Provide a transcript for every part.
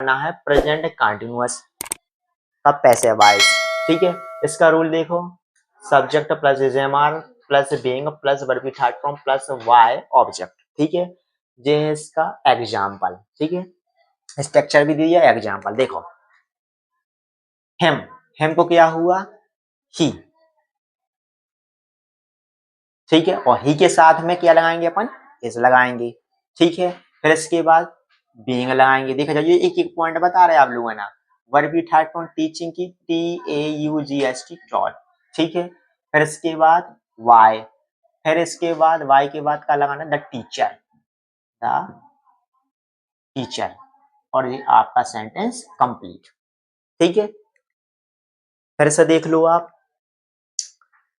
करना है present continuous का पैसिव वॉइस। ठीक है, इसका रूल देखो, subject plus is am are plus being plus verb की third form plus by object. ठीक है, ये है इसका एग्जाम्पल। ठीक है, स्ट्रक्चर भी दिया एग्जाम्पल देखो, हेम को क्या हुआ, ही। ठीक है, और ही के साथ में क्या लगाएंगे अपन, इज लगाएंगे। ठीक है, फिर इसके बाद बीइंग लगाएंगे। देखा जाइए एक एक पॉइंट बता रहे हैं आप लोगों ना। वर्ब की थर्ड फॉर्म टीचिंग की TAUGST टॉट। ठीक है, फिर इसके बाद वाई, फिर इसके बाद वाई के बाद क्या लगाना, द टीचर, द टीचर, और ये आपका सेंटेंस कंप्लीट। ठीक है, फिर से देख लो आप।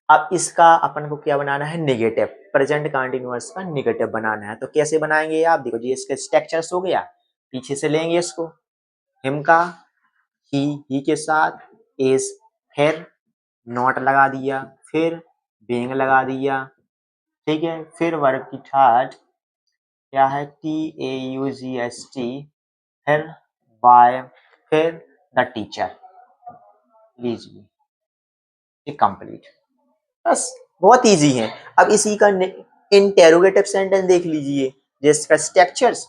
अब इसका अपन को क्या बनाना है, नेगेटिव, प्रेजेंट कंटीन्यूअस का नेगेटिव बनाना है। तो कैसे बनाएंगे आप देखो जी, इसके स्ट्रक्चर्स हो गया, पीछे से लेंगे इसको, हिम का ही के साथ इज, फिर नॉट लगा दिया, फिर बीइंग लगा दिया। ठीक है, फिर वर्ब की थर्ड क्या है, TAUGST, फिर बाय, फिर द टीचर, लीजिए कंप्लीट। बस बहुत इजी है। अब इसी का इंटेरोगेटिव सेंटेंस देख लीजिए, जिसका स्ट्रक्चर्स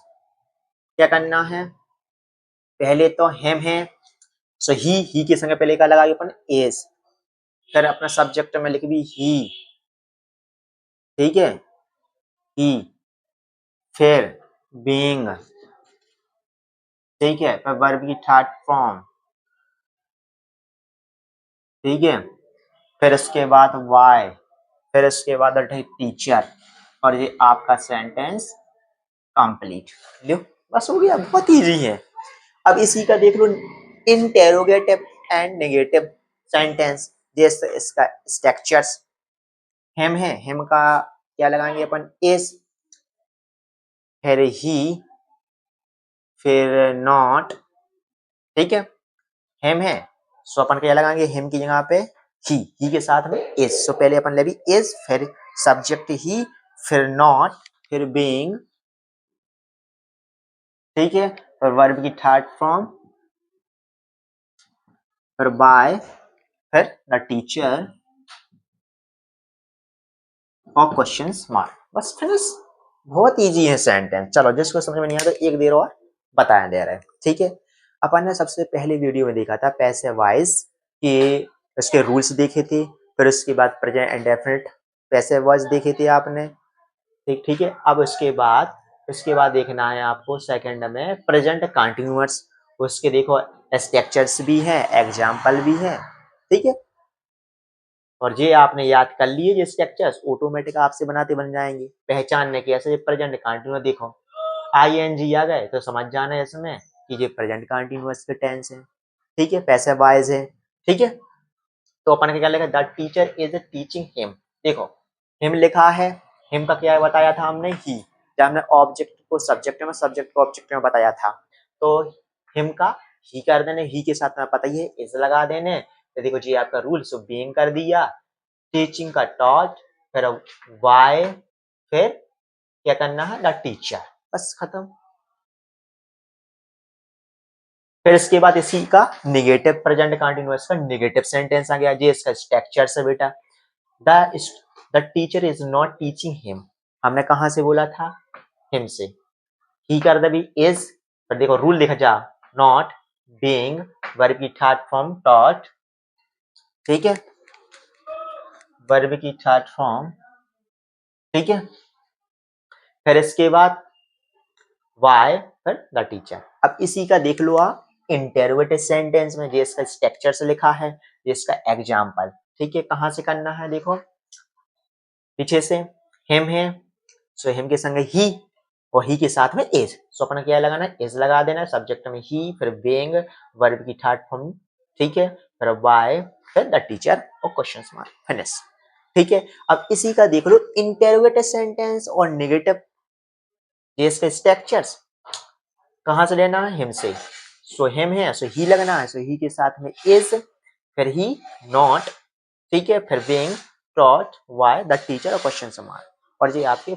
क्या करना है, पहले तो हेम है, सो ही के संग पहले का लगाइए अपन एस, फिर अपना सब्जेक्ट में लिख भी ही। ठीक है, ही, फिर बीइंग। ठीक है, फिर वर्ब की थर्ड फॉर्म। ठीक है, फिर इसके बाद वाई, फिर इसके बाद टीचर, और ये आपका सेंटेंस कंप्लीट। लो बस हो गया, बहुत इजी है। अब इसी का देख लो इंटेरोगेटिव एंड नेगेटिव सेंटेंस, जैसे इसका स्ट्रक्चर्स, हेम है, हेम का क्या लगाएंगे अपन, इज, फिर ही, फिर नॉट। ठीक है, हेम है, सो अपन क्या लगाएंगे, हेम की जगह पे ही के साथ में इज। सो पहले अपन ले भी इज, फिर सब्जेक्ट ही, फिर नॉट, फिर बीइंग। ठीक है, फिर वर्ब की थर्ड फॉर्म, फिर बाय, फिर द टीचर, और क्वेश्चन मार्क। बस फिनिश। बहुत इजी है सेंटेंस। चलो जिसको समझ में नहीं आता एक देर और बताया दे रहा है। ठीक है, अपन ने सबसे पहले वीडियो में देखा था पैसिव वॉइस के, इसके रूल्स देखे थे, फिर उसके बाद प्रेजेंट इंडेफिनिट पैसिव वॉइस देखे थे आपने। ठीक है, अब उसके बाद देखना है आपको सेकंड में प्रेजेंट कंटिन्यूअस। उसके देखो स्ट्रक्चर्स भी है, एग्जाम्पल भी है। ठीक है, और ये आपने याद कर लिए, ये स्ट्रक्चर्स ऑटोमेटिक आपसे बनाते बन जाएंगे। पहचानने के ऐसे प्रेजेंट कंटिन्यूअस देखो ING आ गए तो समझ जाना है इसमें कि ये प्रेजेंट कंटिन्यूअस के टेंस है। ठीक है, पैसिव वॉइस है। ठीक है, तो अपन क्या लिखा, the teacher is teaching him. देखो हिम लिखा है, हिम का क्या बताया था हमने, ही। जब हमने ऑब्जेक्ट को सब्जेक्ट में, सब्जेक्ट को ऑब्जेक्ट में बताया था, तो हिम का ही कर देने, ही के साथ में पता ही है इज लगा देने। तो देखो जी आपका रूल, सो बीइंग कर दिया, टीचिंग का टॉट, फिर वाई, फिर क्या करना है, द टीचर। बस खत्म। फिर इसके बाद इसी का निगेटिव प्रेजेंट कंटिन्यूअस का निगेटिव सेंटेंस आ गया, जी इसका स्ट्रक्चर से बेटा, the teacher is not teaching him. हमने कहा से बोला था, हिम से। ही कर दे भी इज, पर देखो रूल लिखा जा, नॉट, बीइंग, वर्ब की थर्ड फॉर्म टॉट। ठीक है, वर्ब की थर्ड फॉर्म। ठीक है, फिर इसके बाद वाई, फिर द टीचर। अब इसी का देख लो आप इंटरोगेटिव सेंटेंस में, जिसका स्ट्रक्चर से लिखा है, जिसका एग्जाम्पल। ठीक है, कहां से करना है, देखो पीछे से हिम है, सो हिम के संग ही, और ही के साथ में इज। सो अपना क्या लगाना है, इज लगा देना है, सब्जेक्ट में ही, फिर बीइंग, वर्ब की थर्ड फॉर्म। ठीक है, फिर वाई, फिर द टीचर, और क्वेश्चन मार्क, फिनिश। ठीक है, अब इसी का देख लो इंटरोगेटिव सेंटेंस और नेगेटिव, जिसके स्ट्रक्चर्स कहां से लेना है, हिम से। सो हिम है, सो ही लगना है, सो ही के साथ में इज, फिर ही, नॉट। ठीक है, फिर being, taught, why, the teacher, और क्वेश्चन मार्क, और ये आपके